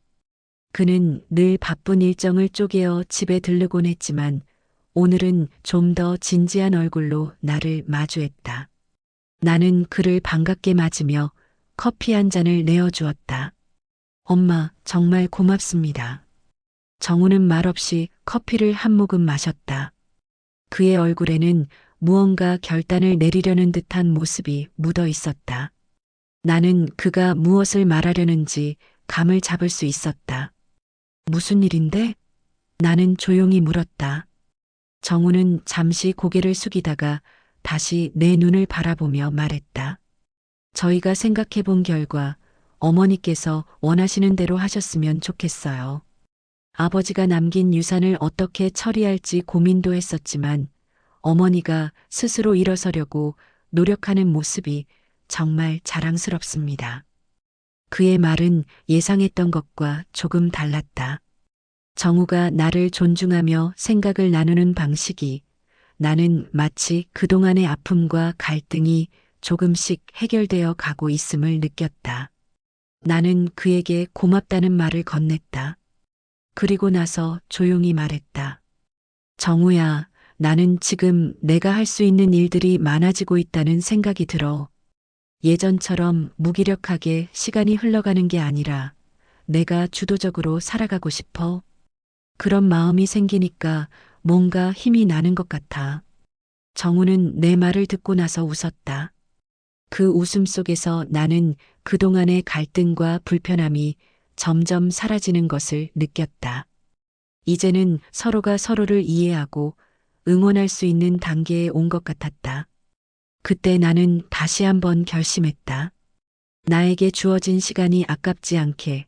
그는 늘 바쁜 일정을 쪼개어 집에 들르곤 했지만 오늘은 좀 더 진지한 얼굴로 나를 마주했다. 나는 그를 반갑게 맞으며 커피 한 잔을 내어주었다. 엄마, 정말 고맙습니다. 정우는 말없이 커피를 한 모금 마셨다. 그의 얼굴에는 무언가 결단을 내리려는 듯한 모습이 묻어 있었다. 나는 그가 무엇을 말하려는지 감을 잡을 수 있었다. 무슨 일인데? 나는 조용히 물었다. 정우는 잠시 고개를 숙이다가 다시 내 눈을 바라보며 말했다. 저희가 생각해 본 결과 어머니께서 원하시는 대로 하셨으면 좋겠어요. 아버지가 남긴 유산을 어떻게 처리할지 고민도 했었지만 어머니가 스스로 일어서려고 노력하는 모습이 정말 자랑스럽습니다. 그의 말은 예상했던 것과 조금 달랐다. 정우가 나를 존중하며 생각을 나누는 방식이 나는 마치 그동안의 아픔과 갈등이 조금씩 해결되어 가고 있음을 느꼈다. 나는 그에게 고맙다는 말을 건넸다. 그리고 나서 조용히 말했다. 정우야, 나는 지금 내가 할 수 있는 일들이 많아지고 있다는 생각이 들어. 예전처럼 무기력하게 시간이 흘러가는 게 아니라 내가 주도적으로 살아가고 싶어. 그런 마음이 생기니까 뭔가 힘이 나는 것 같아. 정우는 내 말을 듣고 나서 웃었다. 그 웃음 속에서 나는 그동안의 갈등과 불편함이 점점 사라지는 것을 느꼈다. 이제는 서로가 서로를 이해하고 응원할 수 있는 단계에 온 것 같았다. 그때 나는 다시 한번 결심했다. 나에게 주어진 시간이 아깝지 않게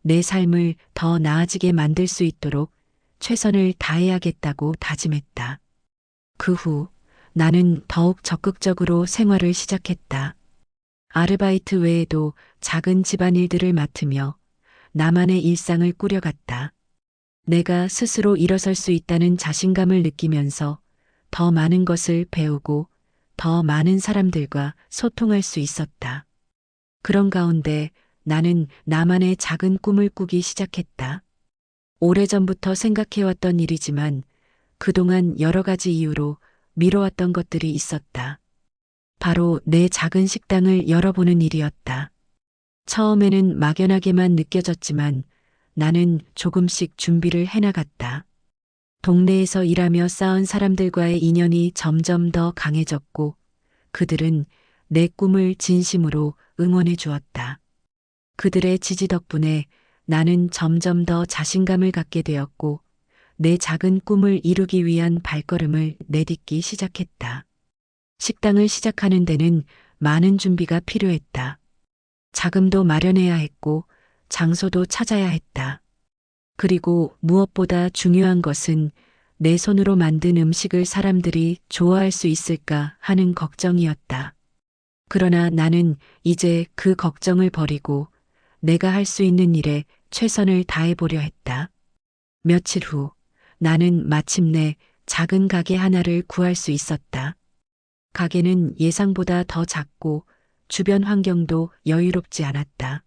내 삶을 더 나아지게 만들 수 있도록 최선을 다해야겠다고 다짐했다. 그 후 나는 더욱 적극적으로 생활을 시작했다. 아르바이트 외에도 작은 집안일들을 맡으며 나만의 일상을 꾸려갔다. 내가 스스로 일어설 수 있다는 자신감을 느끼면서 더 많은 것을 배우고 더 많은 사람들과 소통할 수 있었다. 그런 가운데 나는 나만의 작은 꿈을 꾸기 시작했다. 오래전부터 생각해왔던 일이지만 그동안 여러 가지 이유로 미뤄왔던 것들이 있었다. 바로 내 작은 식당을 열어보는 일이었다. 처음에는 막연하게만 느껴졌지만 나는 조금씩 준비를 해나갔다. 동네에서 일하며 쌓은 사람들과의 인연이 점점 더 강해졌고 그들은 내 꿈을 진심으로 응원해 주었다. 그들의 지지 덕분에 나는 점점 더 자신감을 갖게 되었고 내 작은 꿈을 이루기 위한 발걸음을 내딛기 시작했다. 식당을 시작하는 데는 많은 준비가 필요했다. 자금도 마련해야 했고 장소도 찾아야 했다. 그리고 무엇보다 중요한 것은 내 손으로 만든 음식을 사람들이 좋아할 수 있을까 하는 걱정이었다. 그러나 나는 이제 그 걱정을 버리고 내가 할 수 있는 일에 최선을 다해보려 했다. 며칠 후 나는 마침내 작은 가게 하나를 구할 수 있었다. 가게는 예상보다 더 작고 주변 환경도 여유롭지 않았다.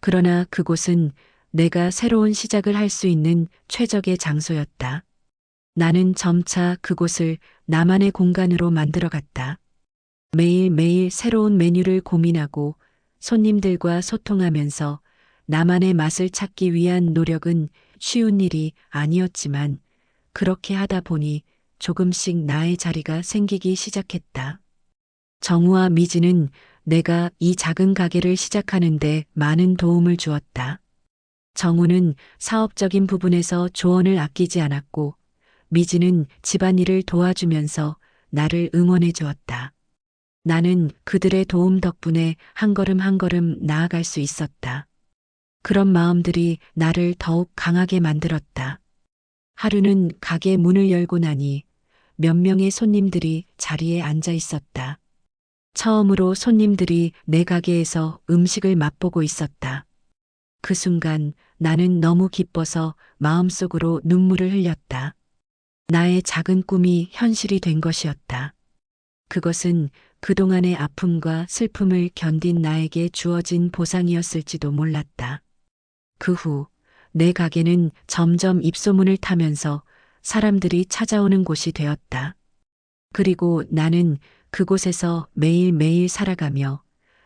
그러나 그곳은 내가 새로운 시작을 할 수 있는 최적의 장소였다. 나는 점차 그곳을 나만의 공간으로 만들어갔다. 매일매일 새로운 메뉴를 고민하고 손님들과 소통하면서 나만의 맛을 찾기 위한 노력은 쉬운 일이 아니었지만 그렇게 하다 보니 조금씩 나의 자리가 생기기 시작했다. 정우와 미지는 내가 이 작은 가게를 시작하는데 많은 도움을 주었다. 정우는 사업적인 부분에서 조언을 아끼지 않았고 미지는 집안일을 도와주면서 나를 응원해 주었다. 나는 그들의 도움 덕분에 한 걸음 한 걸음 나아갈 수 있었다. 그런 마음들이 나를 더욱 강하게 만들었다. 하루는 가게 문을 열고 나니 몇 명의 손님들이 자리에 앉아 있었다. 처음으로 손님들이 내 가게에서 음식을 맛보고 있었다. 그 순간 나는 너무 기뻐서 마음속으로 눈물을 흘렸다. 나의 작은 꿈이 현실이 된 것이었다. 그것은 그동안의 아픔과 슬픔을 견딘 나에게 주어진 보상이었을지도 몰랐다. 그 후 내 가게는 점점 입소문을 타면서 사람들이 찾아오는 곳이 되었다. 그리고 나는 그곳에서 매일매일 살아가며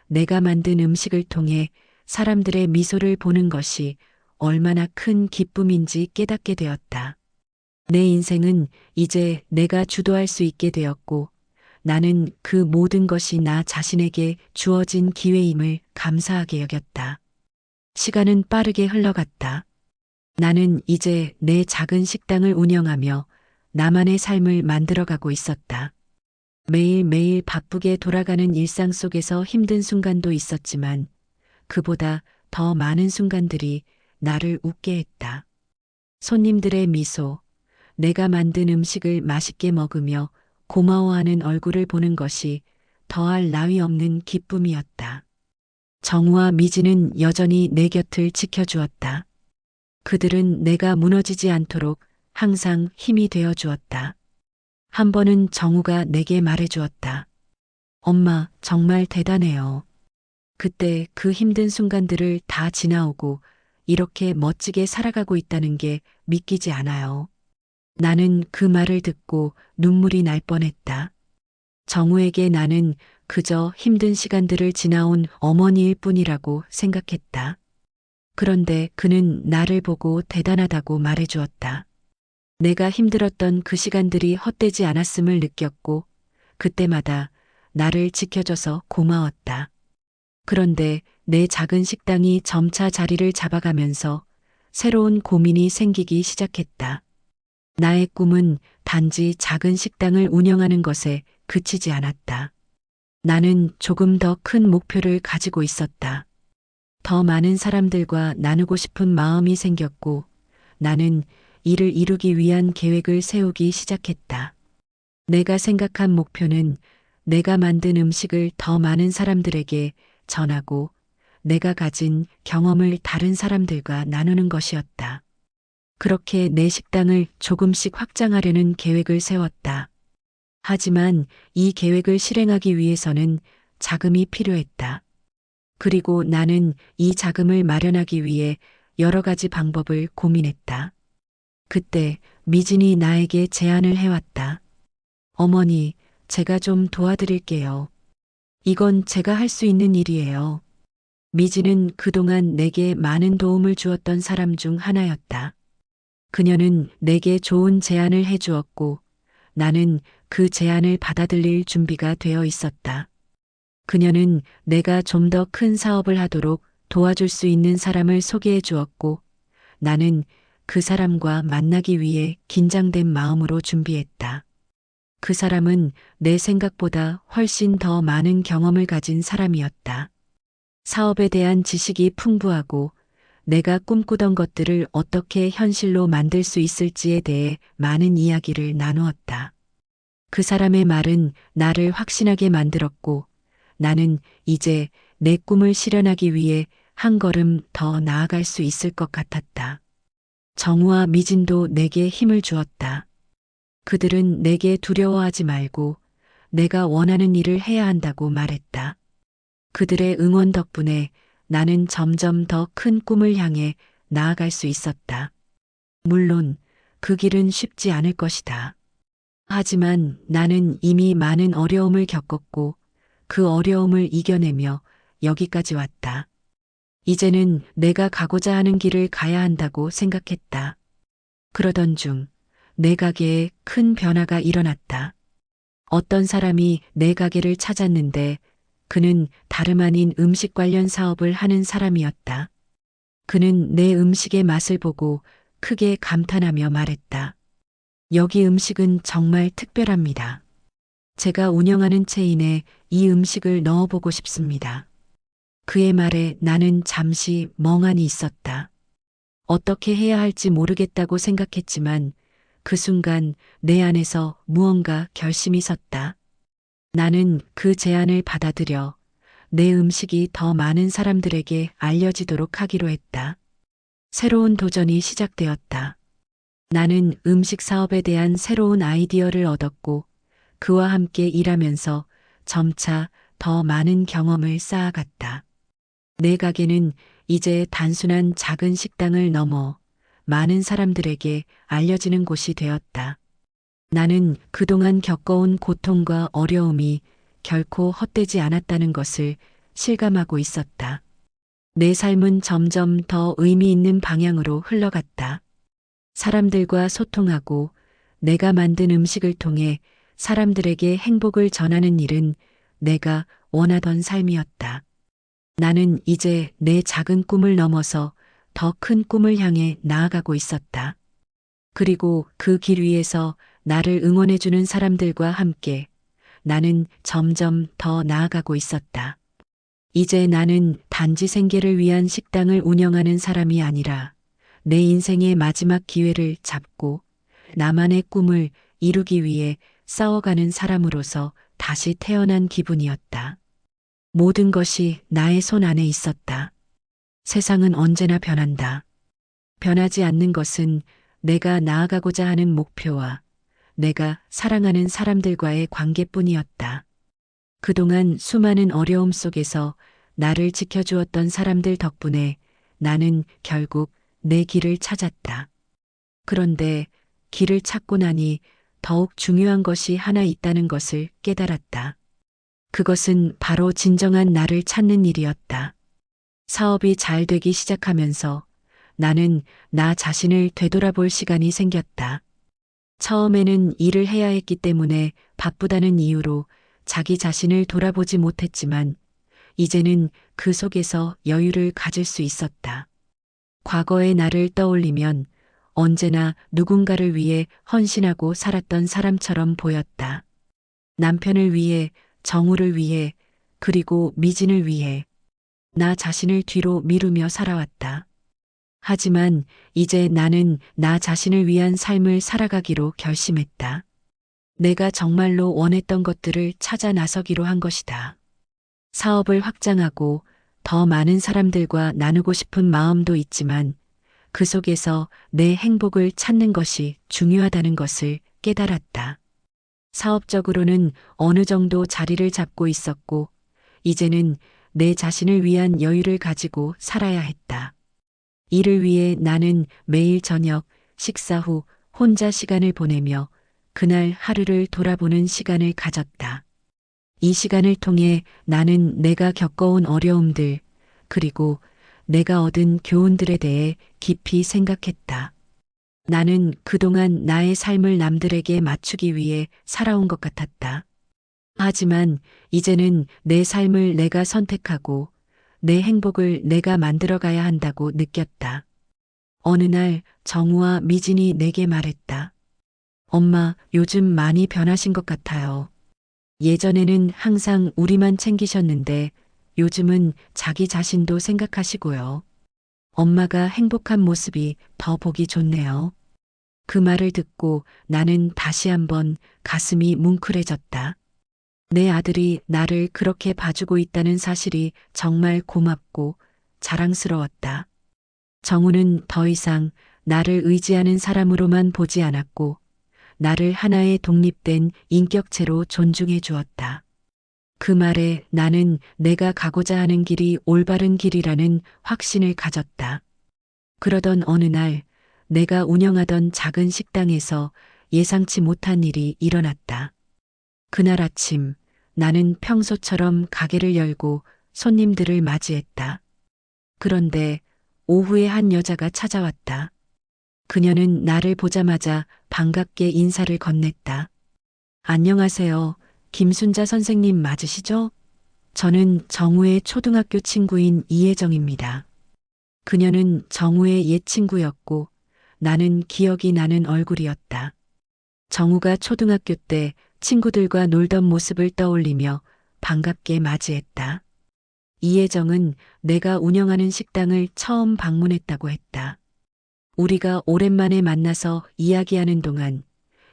내가 만든 음식을 통해 사람들의 미소를 보는 것이 얼마나 큰 기쁨인지 깨닫게 되었다. 내 인생은 이제 내가 주도할 수 있게 되었고 나는 그 모든 것이 나 자신에게 주어진 기회임을 감사하게 여겼다. 시간은 빠르게 흘러갔다. 나는 이제 내 작은 식당을 운영하며 나만의 삶을 만들어가고 있었다. 매일매일 바쁘게 돌아가는 일상 속에서 힘든 순간도 있었지만 그보다 더 많은 순간들이 나를 웃게 했다. 손님들의 미소, 내가 만든 음식을 맛있게 먹으며 고마워하는 얼굴을 보는 것이 더할 나위 없는 기쁨이었다. 정우와 미지는 여전히 내 곁을 지켜주었다. 그들은 내가 무너지지 않도록 항상 힘이 되어 주었다. 한 번은 정우가 내게 말해 주었다. 엄마, 정말 대단해요. 그때 그 힘든 순간들을 다 지나오고 이렇게 멋지게 살아가고 있다는 게 믿기지 않아요. 나는 그 말을 듣고 눈물이 날 뻔했다. 정우에게 나는 그저 힘든 시간들을 지나온 어머니일 뿐이라고 생각했다. 그런데 그는 나를 보고 대단하다고 말해 주었다. 내가 힘들었던 그 시간들이 헛되지 않았음을 느꼈고 그때마다 나를 지켜줘서 고마웠다. 그런데 내 작은 식당이 점차 자리를 잡아가면서 새로운 고민이 생기기 시작했다. 나의 꿈은 단지 작은 식당을 운영하는 것에 그치지 않았다. 나는 조금 더 큰 목표를 가지고 있었다. 더 많은 사람들과 나누고 싶은 마음이 생겼고 나는 이를 이루기 위한 계획을 세우기 시작했다. 내가 생각한 목표는 내가 만든 음식을 더 많은 사람들에게 전하고 내가 가진 경험을 다른 사람들과 나누는 것이었다. 그렇게 내 식당을 조금씩 확장하려는 계획을 세웠다. 하지만 이 계획을 실행하기 위해서는 자금이 필요했다. 그리고 나는 이 자금을 마련하기 위해 여러 가지 방법을 고민했다. 그때 미진이 나에게 제안을 해왔다. 어머니, 제가 좀 도와드릴게요. 이건 제가 할 수 있는 일이에요. 미진은 그동안 내게 많은 도움을 주었던 사람 중 하나였다. 그녀는 내게 좋은 제안을 해주었고 나는 그 제안을 받아들일 준비가 되어 있었다. 그녀는 내가 좀 더 큰 사업을 하도록 도와줄 수 있는 사람을 소개해 주었고 나는 그 사람과 만나기 위해 긴장된 마음으로 준비했다. 그 사람은 내 생각보다 훨씬 더 많은 경험을 가진 사람이었다. 사업에 대한 지식이 풍부하고 내가 꿈꾸던 것들을 어떻게 현실로 만들 수 있을지에 대해 많은 이야기를 나누었다. 그 사람의 말은 나를 확신하게 만들었고 나는 이제 내 꿈을 실현하기 위해 한 걸음 더 나아갈 수 있을 것 같았다. 정우와 미진도 내게 힘을 주었다. 그들은 내게 두려워하지 말고 내가 원하는 일을 해야 한다고 말했다. 그들의 응원 덕분에 나는 점점 더 큰 꿈을 향해 나아갈 수 있었다. 물론 그 길은 쉽지 않을 것이다. 하지만 나는 이미 많은 어려움을 겪었고 그 어려움을 이겨내며 여기까지 왔다. 이제는 내가 가고자 하는 길을 가야 한다고 생각했다. 그러던 중 내 가게에 큰 변화가 일어났다. 어떤 사람이 내 가게를 찾았는데 그는 다름 아닌 음식 관련 사업을 하는 사람이었다. 그는 내 음식의 맛을 보고 크게 감탄하며 말했다. 여기 음식은 정말 특별합니다. 제가 운영하는 체인에 이 음식을 넣어보고 싶습니다. 그의 말에 나는 잠시 멍하니 있었다. 어떻게 해야 할지 모르겠다고 생각했지만 그 순간 내 안에서 무언가 결심이 섰다. 나는 그 제안을 받아들여 내 음식이 더 많은 사람들에게 알려지도록 하기로 했다. 새로운 도전이 시작되었다. 나는 음식 사업에 대한 새로운 아이디어를 얻었고 그와 함께 일하면서 점차 더 많은 경험을 쌓아갔다. 내 가게는 이제 단순한 작은 식당을 넘어 많은 사람들에게 알려지는 곳이 되었다. 나는 그동안 겪어온 고통과 어려움이 결코 헛되지 않았다는 것을 실감하고 있었다. 내 삶은 점점 더 의미 있는 방향으로 흘러갔다. 사람들과 소통하고 내가 만든 음식을 통해 사람들에게 행복을 전하는 일은 내가 원하던 삶이었다. 나는 이제 내 작은 꿈을 넘어서 더 큰 꿈을 향해 나아가고 있었다. 그리고 그 길 위에서 나를 응원해주는 사람들과 함께 나는 점점 더 나아가고 있었다. 이제 나는 단지 생계를 위한 식당을 운영하는 사람이 아니라 내 인생의 마지막 기회를 잡고 나만의 꿈을 이루기 위해 싸워가는 사람으로서 다시 태어난 기분이었다. 모든 것이 나의 손 안에 있었다. 세상은 언제나 변한다. 변하지 않는 것은 내가 나아가고자 하는 목표와 내가 사랑하는 사람들과의 관계뿐이었다. 그동안 수많은 어려움 속에서 나를 지켜주었던 사람들 덕분에 나는 결국 내 길을 찾았다. 그런데 길을 찾고 나니 더욱 중요한 것이 하나 있다는 것을 깨달았다. 그것은 바로 진정한 나를 찾는 일이었다. 사업이 잘 되기 시작하면서 나는 나 자신을 되돌아볼 시간이 생겼다. 처음에는 일을 해야 했기 때문에 바쁘다는 이유로 자기 자신을 돌아보지 못했지만 이제는 그 속에서 여유를 가질 수 있었다. 과거의 나를 떠올리면 언제나 누군가를 위해 헌신하고 살았던 사람처럼 보였다. 남편을 위해, 정우를 위해, 그리고 미진을 위해 나 자신을 뒤로 미루며 살아왔다. 하지만 이제 나는 나 자신을 위한 삶을 살아가기로 결심했다. 내가 정말로 원했던 것들을 찾아 나서기로 한 것이다. 사업을 확장하고 더 많은 사람들과 나누고 싶은 마음도 있지만 그 속에서 내 행복을 찾는 것이 중요하다는 것을 깨달았다. 사업적으로는 어느 정도 자리를 잡고 있었고, 이제는 내 자신을 위한 여유를 가지고 살아야 했다. 이를 위해 나는 매일 저녁 식사 후 혼자 시간을 보내며 그날 하루를 돌아보는 시간을 가졌다. 이 시간을 통해 나는 내가 겪어온 어려움들, 그리고 내가 얻은 교훈들에 대해 깊이 생각했다. 나는 그동안 나의 삶을 남들에게 맞추기 위해 살아온 것 같았다. 하지만 이제는 내 삶을 내가 선택하고 내 행복을 내가 만들어가야 한다고 느꼈다. 어느 날 정우와 미진이 내게 말했다. 엄마, 요즘 많이 변하신 것 같아요. 예전에는 항상 우리만 챙기셨는데 요즘은 자기 자신도 생각하시고요. 엄마가 행복한 모습이 더 보기 좋네요. 그 말을 듣고 나는 다시 한번 가슴이 뭉클해졌다. 내 아들이 나를 그렇게 봐주고 있다는 사실이 정말 고맙고 자랑스러웠다. 정우는 더 이상 나를 의지하는 사람으로만 보지 않았고 나를 하나의 독립된 인격체로 존중해 주었다. 그 말에 나는 내가 가고자 하는 길이 올바른 길이라는 확신을 가졌다. 그러던 어느 날 내가 운영하던 작은 식당에서 예상치 못한 일이 일어났다. 그날 아침 나는 평소처럼 가게를 열고 손님들을 맞이했다. 그런데 오후에 한 여자가 찾아왔다. 그녀는 나를 보자마자 반갑게 인사를 건넸다. 안녕하세요. 김순자 선생님 맞으시죠? 저는 정우의 초등학교 친구인 이혜정입니다. 그녀는 정우의 옛 친구였고 나는 기억이 나는 얼굴이었다. 정우가 초등학교 때 친구들과 놀던 모습을 떠올리며 반갑게 맞이했다. 이혜정은 내가 운영하는 식당을 처음 방문했다고 했다. 우리가 오랜만에 만나서 이야기하는 동안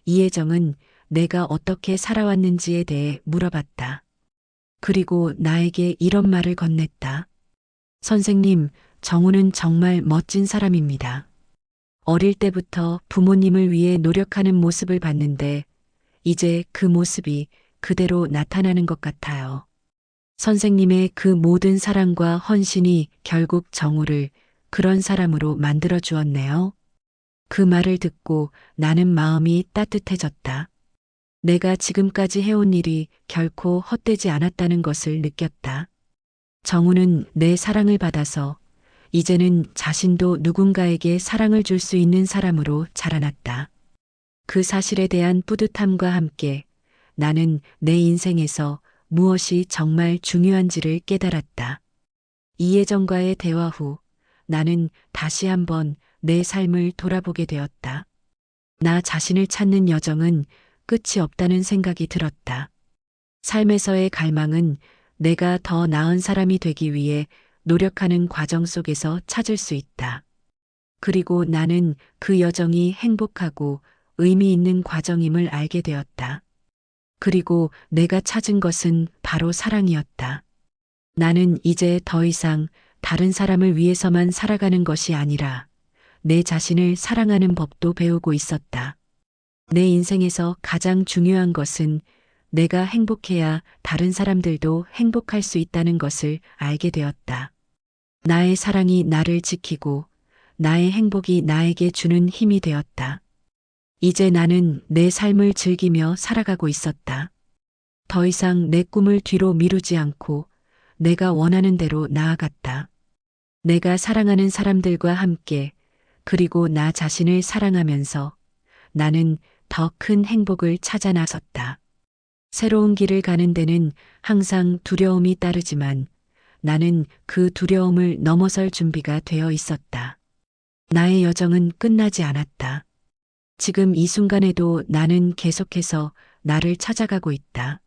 이혜정은 내가 어떻게 살아왔는지에 대해 물어봤다. 그리고 나에게 이런 말을 건넸다. 선생님, 정우는 정말 멋진 사람입니다. 어릴 때부터 부모님을 위해 노력하는 모습을 봤는데 이제 그 모습이 그대로 나타나는 것 같아요. 선생님의 그 모든 사랑과 헌신이 결국 정우를 그런 사람으로 만들어 주었네요. 그 말을 듣고 나는 마음이 따뜻해졌다. 내가 지금까지 해온 일이 결코 헛되지 않았다는 것을 느꼈다. 정우는 내 사랑을 받아서 이제는 자신도 누군가에게 사랑을 줄 수 있는 사람으로 자라났다. 그 사실에 대한 뿌듯함과 함께 나는 내 인생에서 무엇이 정말 중요한지를 깨달았다. 이혜정과의 대화 후 나는 다시 한번 내 삶을 돌아보게 되었다. 나 자신을 찾는 여정은 끝이 없다는 생각이 들었다. 삶에서의 갈망은 내가 더 나은 사람이 되기 위해 노력하는 과정 속에서 찾을 수 있다. 그리고 나는 그 여정이 행복하고 의미 있는 과정임을 알게 되었다. 그리고 내가 찾은 것은 바로 사랑이었다. 나는 이제 더 이상 다른 사람을 위해서만 살아가는 것이 아니라 내 자신을 사랑하는 법도 배우고 있었다. 내 인생에서 가장 중요한 것은 내가 행복해야 다른 사람들도 행복할 수 있다는 것을 알게 되었다. 나의 사랑이 나를 지키고 나의 행복이 나에게 주는 힘이 되었다. 이제 나는 내 삶을 즐기며 살아가고 있었다. 더 이상 내 꿈을 뒤로 미루지 않고 내가 원하는 대로 나아갔다. 내가 사랑하는 사람들과 함께 그리고 나 자신을 사랑하면서 나는 더 큰 행복을 찾아 나섰다. 새로운 길을 가는 데는 항상 두려움이 따르지만 나는 그 두려움을 넘어설 준비가 되어 있었다. 나의 여정은 끝나지 않았다. 지금 이 순간에도 나는 계속해서 나를 찾아가고 있다.